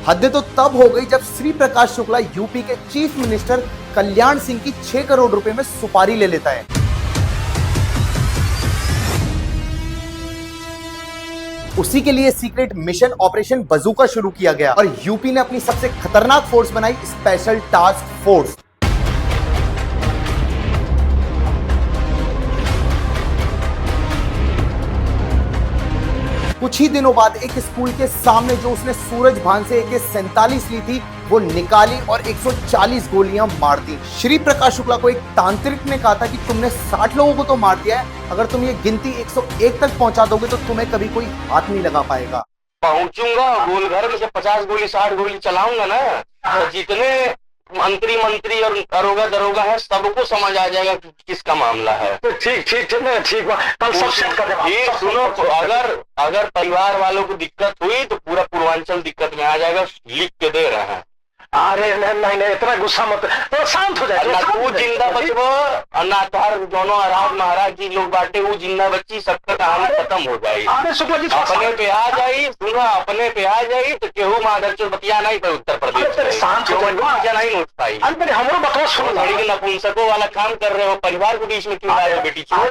हद तो तब हो गई जब श्री प्रकाश शुक्ला यूपी के चीफ मिनिस्टर कल्याण सिंह की 6 करोड़ रुपए में सुपारी ले लेता है। उसी के लिए सीक्रेट मिशन ऑपरेशन बजूका शुरू किया गया और यूपी ने अपनी सबसे खतरनाक फोर्स बनाई, स्पेशल टास्क फोर्स। कुछ ही दिनों बाद एक स्कूल के सामने जो उसने सूरज भान से AK-47 ली थी वो निकाली और 140 गोलियां मार दी। श्री प्रकाश शुक्ला को एक तांत्रिक ने कहा था कि तुमने 60 लोगों को तो मार दिया है, अगर तुम ये गिनती 101 तक पहुंचा दोगे तो तुम्हें कभी कोई हाथ नहीं लगा पाएगा। पहुंचूंगा गोल घर में से 50 गोली 60 गोली चलाऊंगा ना, तो जितने मंत्री और दरोगा है सबको समझ आ जाएगा कि किसका मामला है। तो ठीक कल सब सेट कर देगा। ये सुनो, अगर परिवार वालों को दिक्कत हुई तो पूरा पूर्वांचल दिक्कत में आ जाएगा, लिख के दे रहे हैं। अरे नहीं इतना गुस्सा मत, तो शांत हो जाए। ना तू जिंदा बचबो और ना तोहर दोनों आराम महाराज की लोग बांटे वो जिंदा बच्ची, सबका कहानी खत्म हो जाएगी। अरे शुक्ला जी अपने पे आ जाई, सुनो अपने पे आ जाई तो केहू माधर चो बतिया नहीं पे उत्तर प्रदेश शांत हो जाए, नहीं उठ पाई। अरे हमरो बताओ, सुन बड़ी नपुंसकों वाला काम कर रहे हो, परिवार को बीच में क्यों लाए हो बेटी छोड़।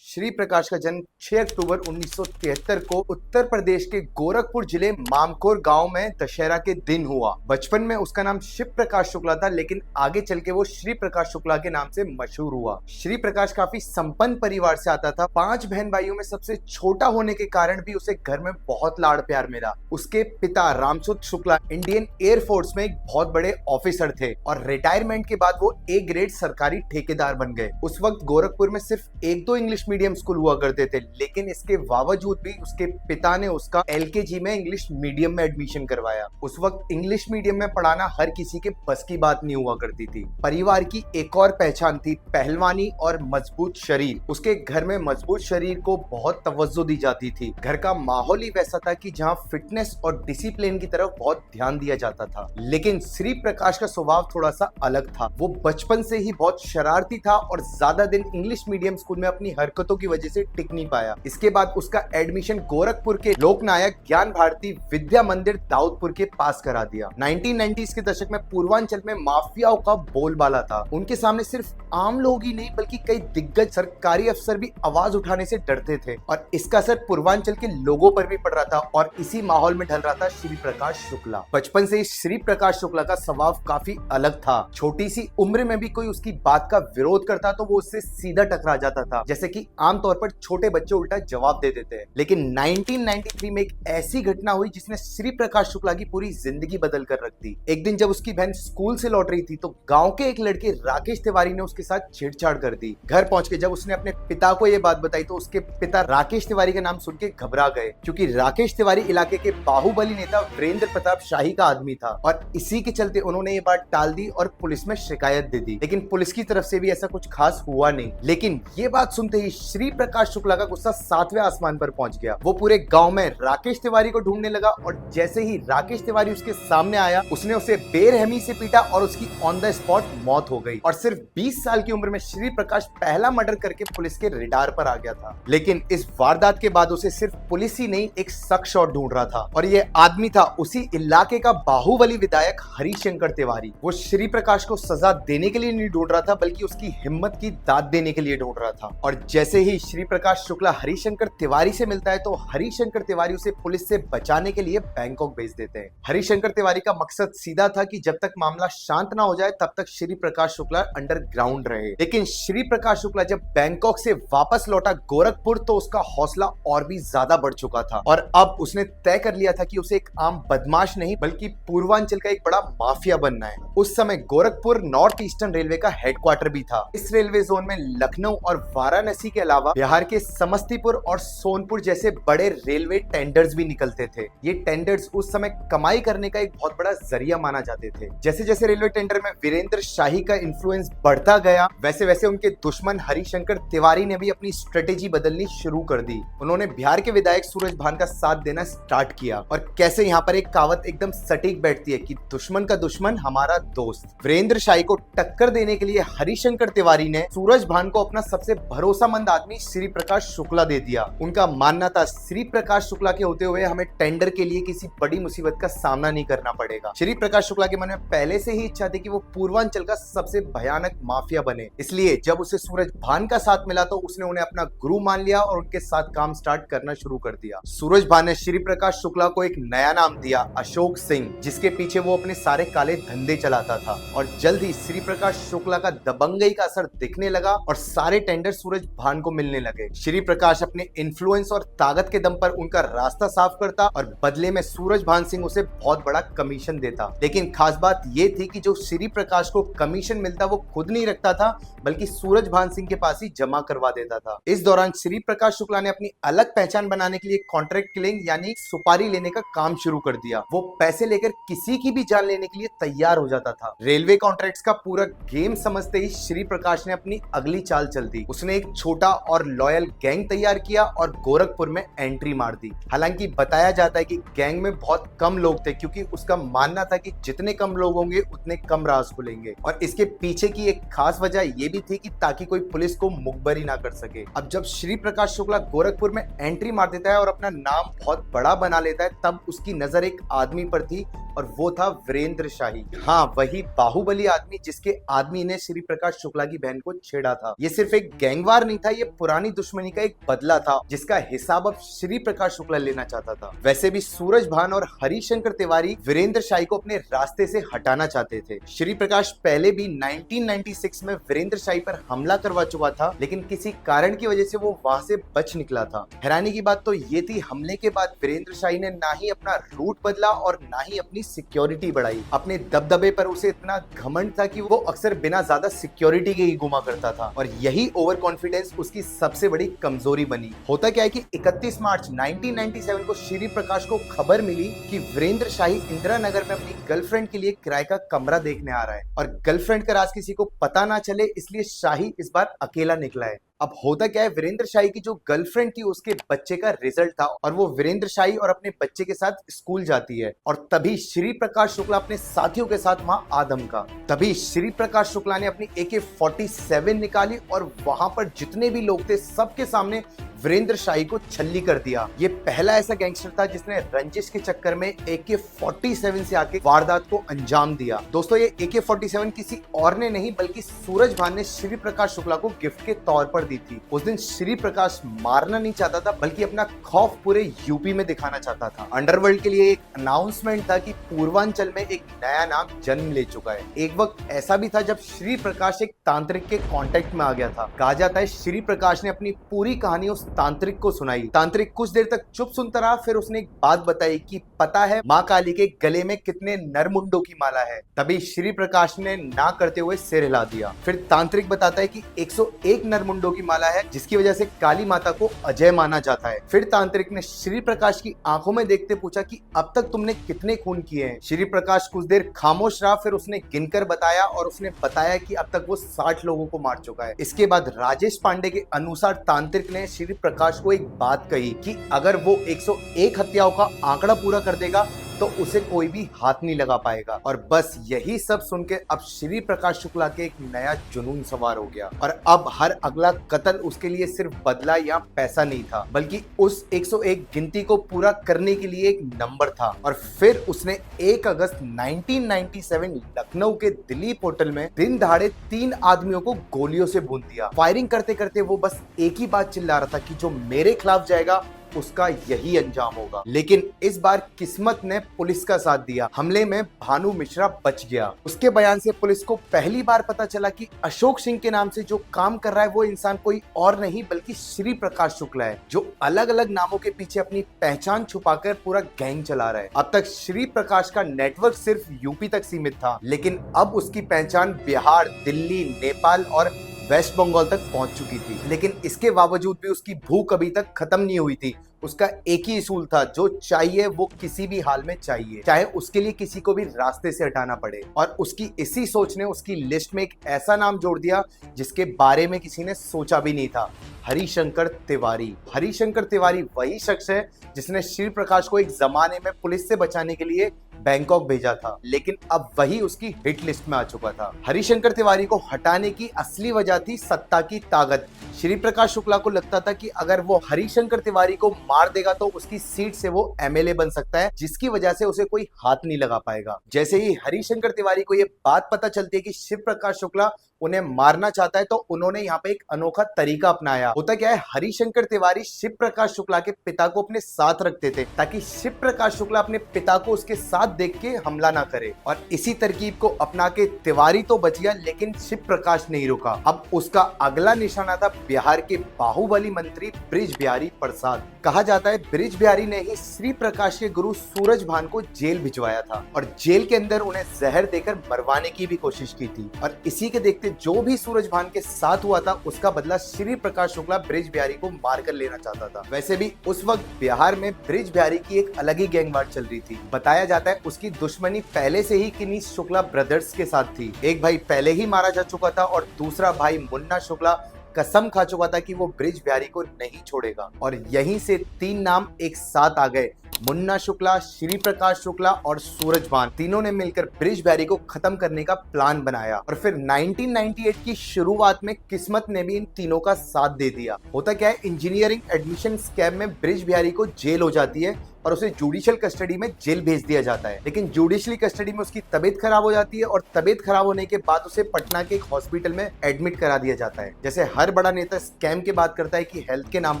श्री प्रकाश का जन्म 6 अक्टूबर 1973 को उत्तर प्रदेश के गोरखपुर जिले मामकोर गांव में दशहरा के दिन हुआ। बचपन में उसका नाम शिव प्रकाश शुक्ला था, लेकिन आगे चल के वो श्री प्रकाश शुक्ला के नाम से मशहूर हुआ। श्री प्रकाश काफी संपन्न परिवार से आता था। 5 बहन भाइयों में सबसे छोटा होने के कारण भी उसे घर में बहुत लाड़ प्यार मिला। उसके पिता रामसूत शुक्ला इंडियन एयरफोर्स में एक बहुत बड़े ऑफिसर थे और रिटायरमेंट के बाद वो A ग्रेड सरकारी ठेकेदार बन गए। उस वक्त गोरखपुर में सिर्फ 1-2 इंग्लिश मीडियम स्कूल हुआ करते थे, लेकिन इसके बावजूद भी उसके पिता ने उसका LKG में इंग्लिश मीडियम में एडमिशन करवाया। उस वक्त इंग्लिश मीडियम में पढ़ाना हर किसी के बस की बात नहीं हुआ करती थी। परिवार की एक और पहचान थी पहलवानी और मजबूत शरीर। उसके घर में मजबूत शरीर को बहुत तवज्जो दी जाती थी। घर का माहौल ही वैसा था कि जहां फिटनेस और डिसिप्लिन की तरफ बहुत ध्यान दिया जाता था। लेकिन श्री प्रकाश का स्वभाव थोड़ा सा अलग था। वो बचपन से ही बहुत शरारती था और ज्यादा दिन इंग्लिश मीडियम स्कूल में अपनी हरकतों की वजह से टिक नहीं पाया। इसके बाद उसका एडमिशन गोरखपुर के लोकनायक ज्ञान भारती विद्या मंदिर दाऊदपुर के पास करा दिया। 1990s के दशक में पूर्वांचल में माफियाओं का बोलबाला था। उनके सामने सिर्फ आम लोग ही नहीं बल्कि कई दिग्गज सरकारी अफसर भी आवाज उठाने से डरते थे और इसका असर पूर्वांचल के लोगों पर भी पड़ रहा था और इसी माहौल में ढल रहा था श्री प्रकाश शुक्ला। बचपन से ही श्री प्रकाश शुक्ला का स्वभाव काफी अलग था। छोटी सी उम्र में भी कोई उसकी बात का विरोध करता तो वो उससे सीधा टकरा जाता था, जैसे कि आमतौर पर छोटे बच्चे उल्टा जवाब दे देते हैं। लेकिन 1993 में एक ऐसी घटना हुई जिसने श्री प्रकाश शुक्ला की पूरी जिंदगी बदल कर रख दी। एक दिन जब उसकी बहन स्कूल से लौट रही थी तो गांव के एक लड़के राकेश तिवारी ने उसके साथ छेड़छाड़ कर दी। घर पहुंच के जब उसने अपने पिता को ये बात बताई तो उसके पिता राकेश तिवारी का नाम सुन के घबरा गए, क्योंकि राकेश तिवारी इलाके के बाहुबली नेता वीरेंद्र प्रताप शाही का आदमी था और इसी के चलते उन्होंने ये बात टाल दी और पुलिस में शिकायत दे दी। लेकिन पुलिस की तरफ से भी ऐसा कुछ खास हुआ नहीं। लेकिन ये बात सुनते ही श्री प्रकाश शुक्ला का गुस्सा 7वें आसमान पर पहुंच गया। वो पूरे गांव में राकेश तिवारी को ढूंढने लगा और जैसे ही राकेश तिवारी उसके सामने आया उसने उसे बेरहमी से पीटा और उसकी ऑन द स्पॉट मौत हो गई। और सिर्फ 20 साल की उम्र में श्री प्रकाश पहला मर्डर करके पुलिस के रडार पर आ गया था। लेकिन इस वारदात के बाद उसे सिर्फ पुलिस ही नहीं एक शख्स और ढूंढ रहा था और ये आदमी था उसी इलाके का बाहुबली विधायक हरिशंकर तिवारी। वो श्री प्रकाश को सजा देने के लिए नहीं ढूंढ रहा था बल्कि उसकी हिम्मत की दाद देने के लिए ढूंढ रहा था। और जैसे ही श्री प्रकाश शुक्ला हरिशंकर तिवारी से मिलता है तो हरिशंकर तिवारी उसे पुलिस से बचाने के लिए बैंकॉक भेज देते हैं। हरिशंकर तिवारी का मकसद सीधा था कि जब तक मामला शांत ना हो जाए तब तक श्री प्रकाश शुक्ला अंडरग्राउंड रहे। लेकिन श्री प्रकाश शुक्ला जब बैंकॉक से वापस लौटा गोरखपुर तो उसका हौसला और भी ज्यादा बढ़ चुका था और अब उसने तय कर लिया था कि उसे एक आम बदमाश नहीं बल्कि पूर्वांचल का एक बड़ा माफिया बनना है। उस समय गोरखपुर नॉर्थ ईस्टर्न रेलवे का हेडक्वार्टर भी था। इस रेलवे जोन में लखनऊ और वाराणसी के अलावा बिहार के समस्तीपुर और सोनपुर जैसे बड़े रेलवे टेंडर्स भी निकलते थे। ये टेंडर्स उस समय कमाई करने का एक बहुत बड़ा जरिया माना जाते थे। जैसे जैसे रेलवे टेंडर में वीरेंद्र शाही का इन्फ्लुएंस बढ़ता गया वैसे वैसे उनके दुश्मन हरिशंकर तिवारी ने भी अपनी स्ट्रेटेजी बदलनी शुरू कर दी। उन्होंने बिहार के विधायक सूरज भान का साथ देना स्टार्ट किया और कैसे यहाँ पर एक कहावत एकदम सटीक बैठती है कि दुश्मन का दुश्मन हमारा दोस्त। वीरेंद्र शाही को टक्कर देने के लिए हरिशंकर तिवारी ने सूरज भान को अपना सबसे भरोसामंद आदमी श्री प्रकाश शुक्ला दे दिया। उनका मानना था श्री प्रकाश शुक्ला के होते हुए हमें टेंडर के लिए किसी बड़ी मुसीबत का सामना नहीं करना पड़ेगा। श्री प्रकाश शुक्ला के मन में पहले से ही इच्छा थी कि वो पूर्वांचल का सबसे भयानक माफिया बने, इसलिए जब उसे सूरज भान का साथ मिला तो उसने उन्हें अपना गुरु मान लिया और उनके साथ काम स्टार्ट करना शुरू कर दिया। सूरज भान ने श्री प्रकाश शुक्ला को एक नया नाम दिया, अशोक सिंह, जिसके पीछे वो अपने सारे काले धंधे चलाता था। और जल्द ही श्री प्रकाश शुक्ला का दबंगई का असर दिखने लगा और सारे टेंडर सूरज भान को मिलने लगे। श्री प्रकाश अपने इन्फ्लुएंस और ताकत के दम पर उनका रास्ता साफ करता और बदले में सूरज भान सिंह उसे बहुत बड़ा कमीशन देता। लेकिन खास बात ये थी कि जो श्री प्रकाश को कमीशन मिलता वो खुद नहीं रखता था, बल्कि सूरज भान सिंह के पास ही जमा करवा देता था। इस दौरान श्री प्रकाश शुक्ला ने अपनी अलग पहचान बनाने के लिए कॉन्ट्रैक्ट किलिंग यानी सुपारी लेने का काम शुरू कर दिया। वो पैसे लेकर किसी की भी जान लेने के लिए तैयार हो जाता था। रेलवे कॉन्ट्रैक्ट्स का पूरा गेम समझते ही श्री प्रकाश ने अपनी अगली चाल चल दी। उसने एक छोटा और लॉयल गैंग तैयार किया और गोरखपुर में एंट्री मार दी। हालांकि बताया जाता है कि गैंग में बहुत कम लोग थे, क्योंकि उसका मानना था कि जितने कम लोग होंगे उतने कम राज खुलेंगे। और इसके पीछे की एक खास वजह यह भी थी कि ताकि कोई पुलिस को मुखबरी ना कर सके। अब जब श्री प्रकाश शुक्ला गोरखपुर में एंट्री मार देता है और अपना नाम बहुत बड़ा बना लेता है, तब उसकी नजर एक आदमी पर थी और वो था वीरेंद्र शाही। हाँ, वही बाहुबली आदमी जिसके आदमी ने श्री प्रकाश शुक्ला की बहन को छेड़ा था। ये सिर्फ एक गैंगवार नहीं था, ये पुरानी दुश्मनी का एक बदला था जिसका हिसाब अब श्री प्रकाश शुक्ला लेना चाहता था। वैसे भी सूरज भान और हरिशंकर तिवारी वीरेंद्र शाही को अपने रास्ते से हटाना चाहते थे। श्री प्रकाश पहले भी 1996 में वीरेंद्र शाही पर हमला करवा चुका था, लेकिन किसी कारण की वजह से वो वहां से बच निकला था। हैरानी की बात तो ये थी, हमले के बाद वीरेंद्र शाही ने ना ही अपना रूट बदला और ना ही अपनी सिक्योरिटी बढ़ाई। अपने दबदबे पर उसे इतना घमंड था कि वो अक्सर बिना ज्यादा सिक्योरिटी के ही घुमा करता था और यही ओवर कॉन्फिडेंस उसकी सबसे बड़ी कमजोरी बनी। होता क्या है कि 31 मार्च 1997 को श्री प्रकाश को खबर मिली कि वीरेंद्र शाही इंदिरा नगर में अपनी गर्लफ्रेंड के लिए किराए का कमरा देखने आ रहा है और गर्लफ्रेंड का राज किसी को पता ना चले, इसलिए शाही इस बार अकेला निकला है। अब होता क्या है, वीरेंद्र शाही की जो गर्लफ्रेंड थी उसके बच्चे का रिजल्ट था और वो वीरेंद्र शाही और अपने बच्चे के साथ स्कूल जाती है और तभी श्री प्रकाश शुक्ला अपने साथियों के साथ वहां आदम का। तभी श्री प्रकाश शुक्ला ने अपनी AK-47 निकाली और वहां पर जितने भी लोग थे सबके सामने वीरेंद्र शाही को छल्ली कर दिया। ये पहला ऐसा गैंगस्टर था जिसने रंजिश के चक्कर में AK-47 से आके वारदात को अंजाम दिया। दोस्तों, ये AK-47 किसी और ने नहीं बल्कि सूरज भान ने श्री प्रकाश शुक्ला को गिफ्ट के तौर पर दी थी। उस दिन श्री प्रकाश मारना नहीं चाहता था बल्कि अपना खौफ पूरे यूपी में दिखाना चाहता था। अंडरवर्ल्ड के लिए एक अनाउंसमेंट था कि पूर्वांचल में एक नया नाम जन्म ले चुका है। एक वक्त ऐसा भी था जब श्री प्रकाश एक तांत्रिक के कांटेक्ट में आ गया था। कहा जाता है श्री प्रकाश ने अपनी पूरी कहानी उस तांत्रिक को सुनाई। तांत्रिक कुछ देर तक चुप सुनता रहा, फिर उसने एक बात बताई कि पता है माँ काली के गले में कितने नरमुंडों की माला है। तभी श्री प्रकाश ने ना करते हुए सिर हिला दिया। फिर तांत्रिक बताता है कि 101 नरमुंडों की माला है जिसकी वजह से काली माता को अजय माना जाता है। फिर तांत्रिक ने श्री प्रकाश की आंखों में देखते पूछा कि अब तक तुमने कितने खून किए हैं। श्री प्रकाश कुछ देर खामोश रहा, फिर उसने गिनकर बताया और उसने बताया कि अब तक वो 60 लोगों को मार चुका है। इसके बाद राजेश पांडे के अनुसार तांत्रिक ने श्री प्रकाश को एक बात कही कि अगर वो 101 हत्याओं का आंकड़ा पूरा कर देगा तो उसे कोई भी हाथ नहीं लगा पाएगा। और बस यही सब सुन के अब श्री प्रकाश शुक्ला के एक नया जुनून सवार हो गया और अब हर अगला कत्ल उसके लिए सिर्फ बदला या पैसा नहीं था, बल्कि उस 101 गिनती को पूरा करने के लिए एक नंबर था। और फिर उसने 1 अगस्त 1997 लखनऊ के दिलीप होटल में दिन दहाड़े 3 आदमियों को गोलियों से भून दिया। फायरिंग करते करते वो बस एक ही बात चिल्ला रहा था कि जो मेरे खिलाफ जाएगा उसका यही अंजाम होगा। लेकिन इस बार किस्मत ने पुलिस का साथ दिया। हमले में भानु मिश्रा बच गया। उसके बयान से पुलिस को पहली बार पता चला कि अशोक सिंह के नाम से जो काम कर रहा है वो इंसान कोई और नहीं बल्कि श्री प्रकाश शुक्ला है, जो अलग अलग नामों के पीछे अपनी पहचान छुपाकर पूरा गैंग चला रहा है। अब तक श्री प्रकाश का नेटवर्क सिर्फ यूपी तक सीमित था, लेकिन अब उसकी पहचान बिहार, दिल्ली, नेपाल और वेस्ट बंगाल तक पहुंच चुकी थी। लेकिन इसके बावजूद भी उसकी भूख अभी तक खत्म नहीं हुई थी। उसका एक ही असूल था, जो चाहिए वो किसी भी हाल में चाहिए, चाहे उसके लिए किसी को भी रास्ते से हटाना पड़े। और उसकी इसी सोच ने उसकी लिस्ट में एक ऐसा नाम जोड़ दिया जिसके बारे में किसी ने सोचा भी नहीं था, हरिशंकर तिवारी। हरिशंकर तिवारी वही शख्स है जिसने श्री प्रकाश को एक जमाने में पुलिस से बचाने के लिए बैंकॉक भेजा था, लेकिन अब वही उसकी हिट लिस्ट में आ चुका था। हरिशंकर तिवारी को हटाने की असली वजह थी सत्ता की ताकत। श्री प्रकाश शुक्ला को लगता था कि अगर वो हरिशंकर तिवारी को मार देगा तो उसकी सीट से वो एमएलए बन सकता है, जिसकी वजह से उसे कोई हाथ नहीं लगा पाएगा। जैसे ही हरिशंकर तिवारी को ये बात पता चलती है कि शिव प्रकाश शुक्ला उन्हें मारना चाहता है, तो उन्होंने यहाँ पे एक अनोखा तरीका अपनाया। होता क्या है, हरिशंकर तिवारी शिव प्रकाश शुक्ला के पिता को अपने साथ रखते थे ताकि शिव प्रकाश शुक्ला अपने पिता को उसके साथ देख के हमला ना करे, और इसी तरकीब को अपना के तिवारी तो बच गया, लेकिन शिव प्रकाश नहीं रुका। अब उसका अगला निशाना था बिहार के बाहुबली मंत्री बृज बिहारी प्रसाद। कहा जाता है बृज बिहारी ने ही श्री प्रकाश के गुरु सूरजभान को जेल भिजवाया था और जेल के अंदर उन्हें जहर देकर मरवाने की भी कोशिश की थी, और इसी के देखते जो भी सूरजभान के साथ हुआ था उसका बदला श्री प्रकाश शुक्ला बृज बिहारी को मारकर लेना चाहता था। वैसे भी उस वक्त बिहार में बृज बिहारी की एक अलग ही गैंगवार चल रही थी। बताया जाता है उसकी दुश्मनी पहले से ही किन्हीं शुक्ला ब्रदर्स के साथ थी। एक भाई पहले ही मारा जा चुका था और दूसरा भाई मुन्ना शुक्ला कसम खा चुका था कि वो बृज बिहारी को नहीं छोड़ेगा, और यहीं से तीन नाम एक साथ आ गए। मुन्ना शुक्ला, श्री प्रकाश शुक्ला और सूरजभान, तीनों ने मिलकर बृज बिहारी को खत्म करने का प्लान बनाया। और फिर 1998 की शुरुआत में किस्मत ने भी इन तीनों का साथ दे दिया। होता क्या है, इंजीनियरिंग एडमिशन स्कैम में बृज बिहारी को जेल हो जाती है और उसे जुडिशियल कस्टडी में जेल भेज दिया जाता है, लेकिन जुडिशियली कस्टडी में उसकी तबीयत खराब हो जाती है और तबीयत खराब होने के बाद उसे पटना के एक हॉस्पिटल में एडमिट करा दिया जाता है। जैसे हर बड़ा नेता स्कैम के बाद करता है कि हेल्थ के नाम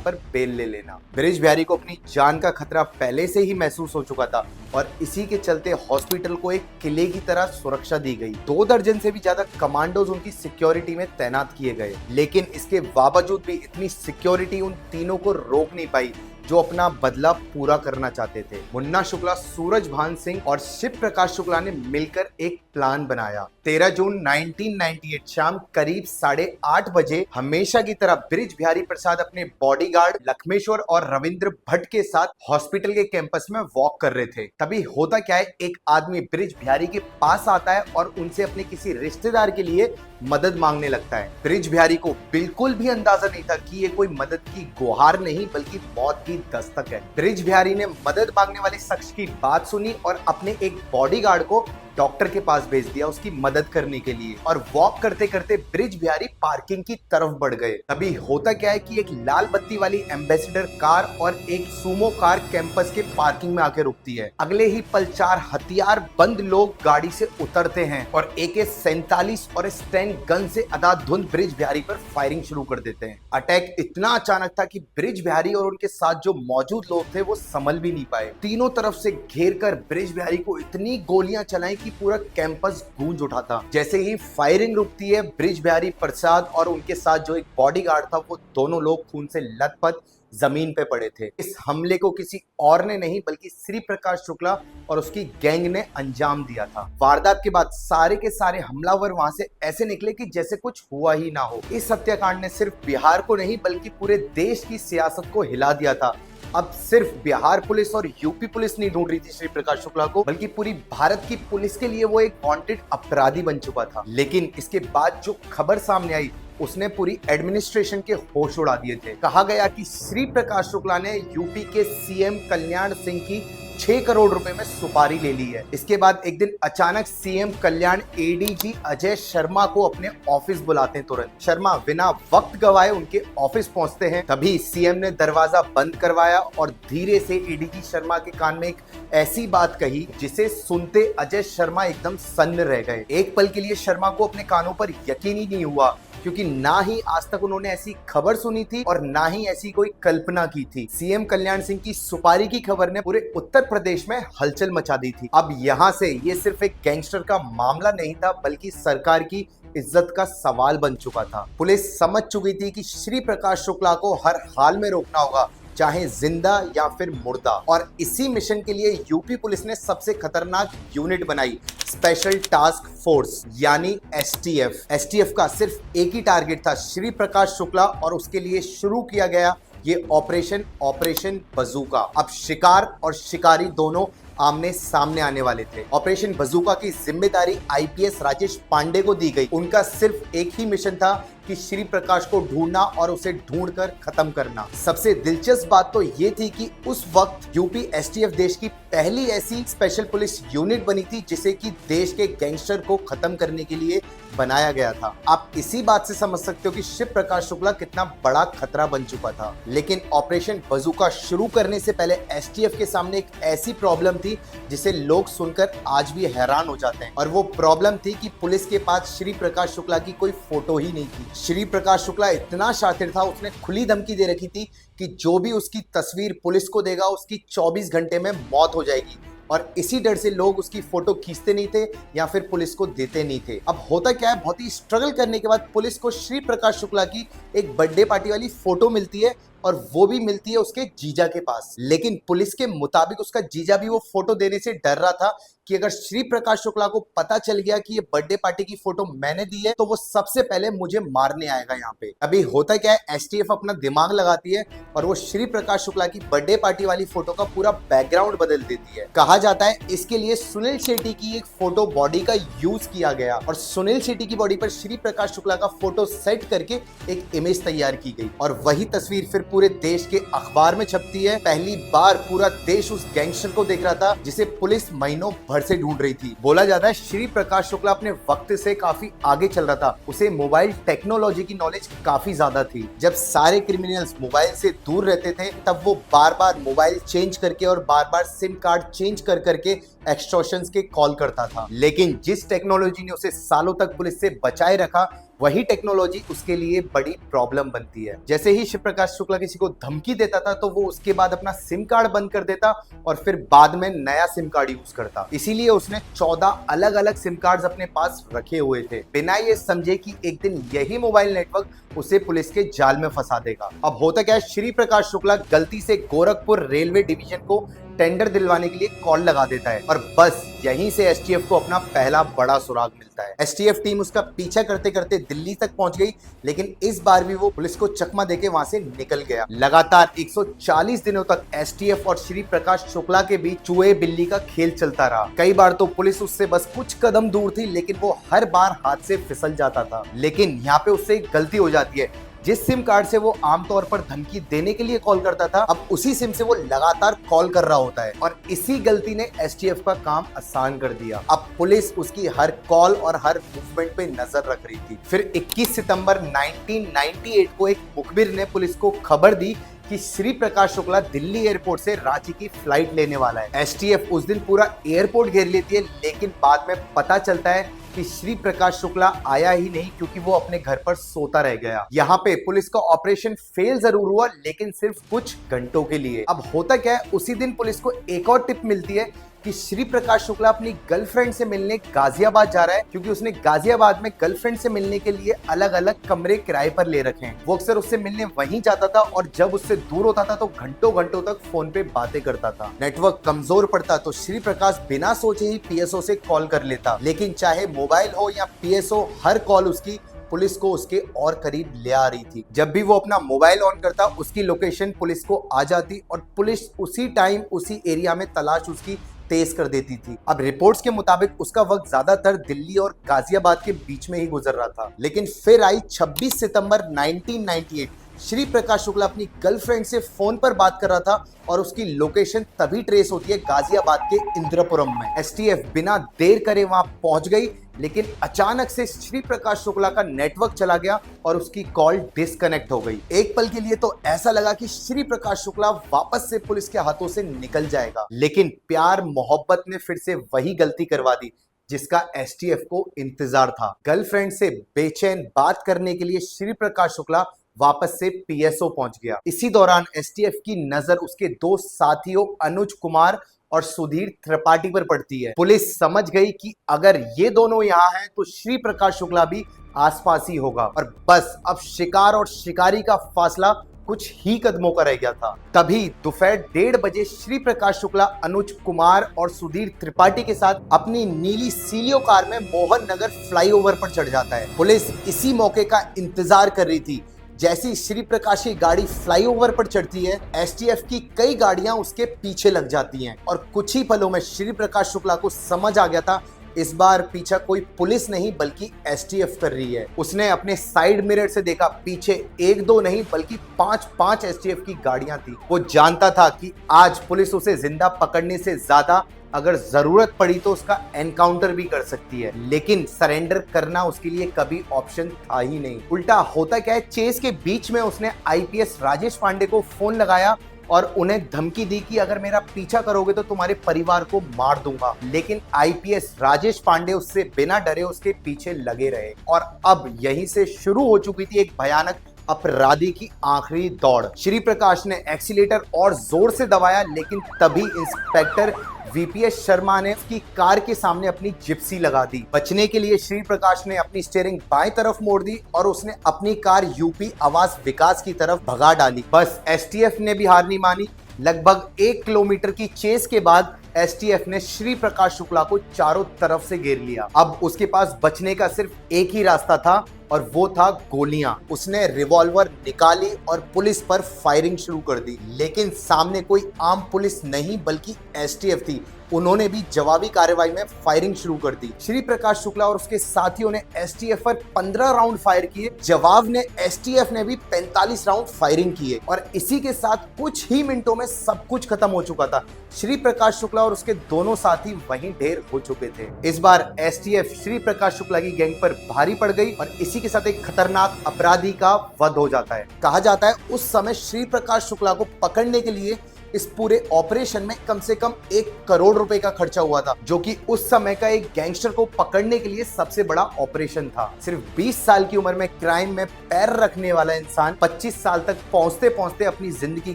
पर बेल ले लेना। बृज बिहारी को अपनी जान का खतरा पहले से ही महसूस हो चुका था और इसी के चलते हॉस्पिटल को एक किले की तरह सुरक्षा दी गई। 2 दर्जन से भी ज्यादा कमांडोज उनकी सिक्योरिटी में तैनात किए गए, लेकिन इसके बावजूद भी इतनी सिक्योरिटी उन तीनों को रोक नहीं पाई जो अपना बदला पूरा करना चाहते थे। मुन्ना शुक्ला, सूरजभान सिंह और शिव प्रकाश शुक्ला ने मिलकर एक प्लान बनाया। 13 जून 1998 शाम करीब 8:30 बजे हमेशा की तरह बृज बिहारी प्रसाद अपने बॉडीगार्ड लक्ष्मेश्वर और रविंद्र भट्ट के साथ हॉस्पिटल के कैंपस में वॉक कर रहे थे। तभी होता क्या है, एक आदमी बृज बिहारी के पास आता है और उनसे अपने किसी रिश्तेदार के लिए मदद मांगने लगता है। बृज बिहारी को बिल्कुल भी अंदाजा नहीं था कि ये कोई मदद की गुहार नहीं बल्कि मौत की दस्तक है। बृज बिहारी ने मदद मांगने वाले शख्स की बात सुनी और अपने एक बॉडीगार्ड को डॉक्टर के पास भेज दिया उसकी मदद करने के लिए, और वॉक करते करते बृज बिहारी पार्किंग की तरफ बढ़ गए। तभी होता क्या है कि एक लाल बत्ती वाली एम्बेसडर कार और एक सुमो कार कैंपस के पार्किंग में आके रुकती है। अगले ही पल 4 हथियार बंद लोग गाड़ी से उतरते हैं और AK-47 और स्टैन गन से अंधाधुंध बृज बिहारी पर फायरिंग शुरू कर देते हैं। अटैक इतना अचानक था कि बृज बिहारी और उनके साथ जो मौजूद लोग थे वो संभल भी नहीं पाए। तीनों तरफ से घेर कर बृज बिहारी को इतनी गोलियां चलाई कि पूरा कैंपस गूंज उठा था। जैसे ही फायरिंग रुकती है, बृज बिहारी प्रसाद और उनके साथ जो एक बॉडीगार्ड था वो दोनों लोग खून से लथपथ जमीन पे पड़े थे। इस हमले को किसी और ने नहीं बल्कि श्री प्रकाश शुक्ला और उसकी गैंग ने अंजाम दिया था। वारदात के बाद सारे के सारे हमलावर वहां से ऐसे निकले कि जैसे कुछ हुआ ही ना हो। इस हत्याकांड ने सिर्फ बिहार को नहीं बल्कि पूरे देश की सियासत को हिला दिया था। अब सिर्फ बिहार पुलिस और यूपी पुलिस नहीं ढूंढ रही थी श्री प्रकाश शुक्ला को, बल्कि पूरी भारत की पुलिस के लिए वो एक वांटेड अपराधी बन चुका था। लेकिन इसके बाद जो खबर सामने आई उसने पूरी एडमिनिस्ट्रेशन के होश उड़ा दिए थे। कहा गया कि श्री प्रकाश शुक्ला ने यूपी के सीएम कल्याण सिंह की 6 करोड़ रुपए में सुपारी ले ली है। इसके बाद एक दिन अचानक सीएम कल्याण ADG अजय शर्मा को अपने ऑफिस बुलाते हैं। तुरंत शर्मा बिना वक्त गवाए उनके ऑफिस पहुंचते हैं। तभी सीएम ने दरवाजा बंद करवाया और धीरे से ADG शर्मा के कान में एक ऐसी बात कही जिसे सुनते अजय शर्मा एकदम सन्न रह गए। एक पल के लिए शर्मा को अपने कानों पर यकीन ही नहीं हुआ, क्योंकि ना ही आज तक उन्होंने ऐसी खबर सुनी थी और ना ही ऐसी कोई कल्पना की थी। सीएम कल्याण सिंह की सुपारी की खबर ने पूरे उत्तर प्रदेश में हलचल मचा दी थी। अब यहाँ से ये सिर्फ एक गैंगस्टर का मामला नहीं था बल्कि सरकार की इज्जत का सवाल बन चुका था। पुलिस समझ चुकी थी कि श्री प्रकाश शुक्ला को हर हाल में रोकना होगा, चाहे जिंदा या फिर मुर्दा, और इसी मिशन के लिए यूपी पुलिस ने सबसे खतरनाक यूनिट बनाई, स्पेशल टास्क फोर्स यानी STF। STF का सिर्फ एक ही टारगेट था, श्री प्रकाश शुक्ला, और उसके लिए शुरू किया गया ये ऑपरेशन बजूका। अब शिकार और शिकारी दोनों आमने सामने आने वाले थे। ऑपरेशन बजूका की जिम्मेदारी IPS राजेश पांडे को दी गई। उनका सिर्फ एक ही मिशन था कि श्री प्रकाश को ढूंढना और उसे ढूंढकर खत्म करना। सबसे दिलचस्प बात तो ये थी कि उस वक्त यूपी एसटीएफ देश की पहली ऐसी स्पेशल पुलिस यूनिट बनी थी जिसे कि देश के गैंगस्टर को खत्म करने के लिए बनाया गया था। आप इसी बात से समझ सकते हो कि शिव प्रकाश शुक्ला कितना बड़ा खतरा बन चुका था। लेकिन ऑपरेशन बजूका शुरू करने से पहले एसटीएफ के सामने एक ऐसी प्रॉब्लम थी जिसे लोग सुनकर आज भी हैरान हो जाते हैं, और वो प्रॉब्लम थी कि पुलिस के पास श्री प्रकाश शुक्ला की कोई फोटो ही नहीं थी। श्री प्रकाश शुक्ला इतना शातिर था, उसने खुली धमकी दे रखी थी कि जो भी उसकी तस्वीर पुलिस को देगा उसकी 24 घंटे में मौत हो जाएगी, और इसी डर से लोग उसकी फोटो खींचते नहीं थे या फिर पुलिस को देते नहीं थे। अब होता क्या है, बहुत ही स्ट्रगल करने के बाद पुलिस को श्री प्रकाश शुक्ला की एक बर्थडे पार्टी वाली फोटो मिलती है, और वो भी मिलती है उसके जीजा के पास। लेकिन पुलिस के मुताबिक उसका जीजा भी वो फोटो देने से डर रहा था कि अगर श्री प्रकाश शुक्ला को पता चल गया कि ये बर्थडे पार्टी की फोटो मैंने दी है तो वो सबसे पहले मुझे मारने आएगा यहाँ पे। अभी होता क्या है, एसटीएफ अपना दिमाग लगाती है और वो श्री प्रकाश शुक्ला की बर्थडे पार्टी वाली फोटो का पूरा बैकग्राउंड बदल देती है। कहा जाता है इसके लिए सुनील शेट्टी की एक फोटो बॉडी का यूज किया गया, और सुनील शेट्टी की बॉडी पर श्री प्रकाश शुक्ला का फोटो सेट करके एक इमेज तैयार की गई, और वही तस्वीर फिर पूरे देश के अखबार में छपती है। पहली बार पूरा देश उस गैंगस्टर को देख रहा था जिसे पुलिस महीनों भर से ढूंढ रही थी। बोला जाता है श्री प्रकाश शुक्ला अपने वक्त से काफी आगे चल रहा था, उसे मोबाइल टेक्नोलॉजी की नॉलेज काफी ज्यादा थी। जब सारे क्रिमिनल्स मोबाइल से दूर रहते थे तब वो बार बार मोबाइल चेंज करके और बार बार सिम कार्ड चेंज कर करके एक्सटॉर्शंस के कॉल करता था। लेकिन जिस टेक्नोलॉजी ने उसे सालों तक पुलिस से बचाए रखा, वही टेक्नोलॉजी उसके लिए बड़ी प्रॉब्लम बनती है। जैसे ही शिव प्रकाश शुक्ला किसी को धमकी देता था तो वो उसके बाद अपना सिम कार्ड बंद कर देता और फिर बाद में नया सिम कार्ड यूज करता। इसीलिए उसने 14 अलग अलग सिम कार्ड्स अपने पास रखे हुए थे, बिना ये समझे कि एक दिन यही मोबाइल नेटवर्क उसे पुलिस के जाल में फंसा देगा। अब होता क्या है, श्री प्रकाश शुक्ला गलती से गोरखपुर रेलवे डिवीजन को टेंडर दिलवाने के लिए कॉल लगा देता है, और बस यहीं से एसटीएफ को अपना पहला बड़ा सुराग मिलता है। एसटीएफ टीम उसका पीछा करते करते दिल्ली तक पहुंच गई, लेकिन इस बार भी वो पुलिस को चकमा देके वहां से निकल गया। लगातार 140 दिनों तक एसटीएफ और श्री प्रकाश शुक्ला के बीच चूहे बिल्ली का खेल चलता रहा। कई बार तो पुलिस उससे बस कुछ कदम दूर थी, लेकिन वो हर बार हाथ से फिसल जाता था। लेकिन यहाँ पे उससे एक गलती हो जाती है, जिस सिम कार्ड से वो आमतौर पर धमकी देने के लिए कॉल करता था, अब उसी सिम से वो लगातार कॉल कर रहा होता है, और इसी गलती ने एसटीएफ का काम आसान कर दिया। अब पुलिस उसकी हर कॉल और हर मूवमेंट पे नजर रख रही थी। फिर 21 सितंबर 1998 को एक मुखबिर ने पुलिस को खबर दी कि श्री प्रकाश शुक्ला दिल्ली एयरपोर्ट से रांची की फ्लाइट लेने वाला है। एसटीएफ उस दिन पूरा एयरपोर्ट घेर लेती है, लेकिन बाद में पता चलता है कि श्री प्रकाश शुक्ला आया ही नहीं, क्योंकि वो अपने घर पर सोता रह गया। यहाँ पे पुलिस का ऑपरेशन फेल जरूर हुआ, लेकिन सिर्फ कुछ घंटों के लिए। अब होता क्या है, उसी दिन पुलिस को एक और टिप मिलती है कि श्री प्रकाश शुक्ला अपनी गर्लफ्रेंड से मिलने गाजियाबाद जा रहा है, क्योंकि उसने गाजियाबाद में गर्लफ्रेंड से मिलने के लिए अलग अलग कमरे किराए पर ले रखे हैं। वो अक्सर उससे मिलने वहीं जाता था, और जब उससे दूर होता था तो घंटों घंटों तक फोन पे बातें करता था। नेटवर्क कमजोर पड़ता तो श्री प्रकाश बिना सोचे ही पीएसओ से कॉल कर लेता, लेकिन चाहे मोबाइल हो या पीएसओ, हर कॉल उसकी पुलिस को उसके और करीब ले आ रही थी। जब भी वो अपना मोबाइल ऑन करता, उसकी लोकेशन पुलिस को आ जाती, और पुलिस उसी टाइम उसी एरिया में तलाश उसकी तेज कर देती थी। अब रिपोर्ट्स के मुताबिक उसका वक्त ज्यादातर दिल्ली और गाजियाबाद के बीच में ही गुजर रहा था। लेकिन फिर आई 26 सितंबर 1998। श्री प्रकाश शुक्ला अपनी गर्लफ्रेंड से फोन पर बात कर रहा था, और उसकी लोकेशन तभी ट्रेस होती है गाजियाबाद के इंद्रपुरम में। एसटीएफ बिना देर करे वहां पहुंच गई, लेकिन अचानक से श्री प्रकाश शुक्ला का नेटवर्क चला गया और उसकी कॉल डिस्कनेक्ट हो गई। एक पल के लिए तो ऐसा लगा कि श्री प्रकाश शुक्ला वापस से पुलिस के हाथों से निकल जाएगा, लेकिन प्यार मोहब्बत ने फिर से वही गलती करवा दी जिसका एसटीएफ को इंतजार था। गर्लफ्रेंड से बेचैन बात करने के लिए श्री प्रकाश शुक्ला वापस से पीएसओ पहुंच गया। इसी दौरान एसटीएफ की नजर उसके दो साथियों अनुज कुमार और सुधीर त्रिपाठी पर पड़ती है। पुलिस समझ गई कि अगर ये दोनों यहाँ हैं तो श्री प्रकाश शुक्ला भी आसपास ही होगा, और बस अब शिकार और शिकारी का फासला कुछ ही कदमों का रह गया था। तभी दोपहर 1:30 बजे श्री प्रकाश शुक्ला अनुज कुमार और सुधीर त्रिपाठी के साथ अपनी नीली सीलियो कार में मोहन नगर फ्लाईओवर पर चढ़ जाता है। पुलिस इसी मौके का इंतजार कर रही थी। जैसी श्री प्रकाश की गाड़ी फ्लाईओवर पर चढ़ती है, एसटीएफ की कई गाड़ियां उसके पीछे लग जाती हैं, और कुछ ही पलों में श्री प्रकाश शुक्ला को समझ आ गया था इस बार पीछा कोई पुलिस नहीं बल्कि एसटीएफ कर रही है। उसने अपने साइड मिरर से देखा, पीछे एक दो नहीं बल्कि 5 एसटीएफ की गाड़ियां थी। वो जानता था कि आज पुलिस उसे जिंदा पकड़ने से ज्यादा अगर जरूरत पड़ी तो उसका एनकाउंटर भी कर सकती है, लेकिन सरेंडर करना उसके लिए कभी ऑप्शन था ही नहीं। उल्टा होता क्या है, चेस के बीच में उसने आईपीएस राजेश पांडे को फोन लगाया और उन्हें धमकी दी कि अगर मेरा पीछा करोगे तो तुम्हारे परिवार को मार दूंगा। लेकिन आईपीएस राजेश पांडे उससे बिना डरे उसके पीछे लगे रहे और अब यहीं से शुरू हो चुकी थी एक भयानक अपराधी की आखिरी दौड़। श्री प्रकाश ने एक्सीलेटर और जोर से दबाया, लेकिन तभी इंस्पेक्टर वीपीएस शर्मा ने उसकी कार के सामने अपनी जिप्सी लगा दी। बचने के लिए श्री प्रकाश ने अपनी स्टीयरिंग बाएं तरफ मोड़ दी और उसने अपनी कार यूपी आवास विकास की तरफ भगा डाली। बस एसटीएफ ने भी हार नहीं मानी। लगभग 1 किलोमीटर की चेस के बाद एसटीएफ ने श्री प्रकाश शुक्ला को चारों तरफ से घेर लिया। अब उसके पास बचने का सिर्फ एक ही रास्ता था और वो था गोलियां। उसने रिवॉल्वर निकाली और पुलिस पर फायरिंग शुरू कर दी, लेकिन सामने कोई आम पुलिस नहीं बल्कि एसटीएफ थी। उन्होंने भी जवाबी कार्रवाई में फायरिंग शुरू कर दी। श्री प्रकाश शुक्ला और उसके साथियों ने एसटीएफ पर 15 राउंड फायर किए। जवाब ने एसटीएफ ने भी 45 राउंड फायरिंग किए और इसी के साथ कुछ ही मिनटों में सब कुछ खत्म हो चुका था। श्री प्रकाश शुक्ला और उसके दोनों साथी वहीं ढेर हो चुके थे। इस बार एसटीएफ श्री प्रकाश शुक्ला की गैंग पर भारी पड़ गई और इसी के साथ एक खतरनाक अपराधी का वध हो जाता है। कहा जाता है उस समय श्री प्रकाश शुक्ला को पकड़ने के लिए इस पूरे ऑपरेशन में कम से कम 1 करोड़ रुपए का खर्चा हुआ था, जो कि उस समय का एक गैंगस्टर को पकड़ने के लिए सबसे बड़ा ऑपरेशन था। सिर्फ 20 साल की उम्र में क्राइम में पैर रखने वाला इंसान 25 साल तक पहुंचते पहुंचते अपनी जिंदगी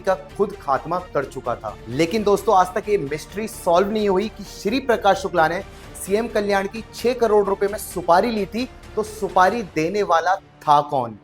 का खुद खात्मा कर चुका था। लेकिन दोस्तों, आज तक ये मिस्ट्री सॉल्व नहीं हुई कि श्री प्रकाश शुक्ला ने सीएम कल्याण की 6 करोड़ रुपए में सुपारी ली थी, तो सुपारी देने वाला था कौन।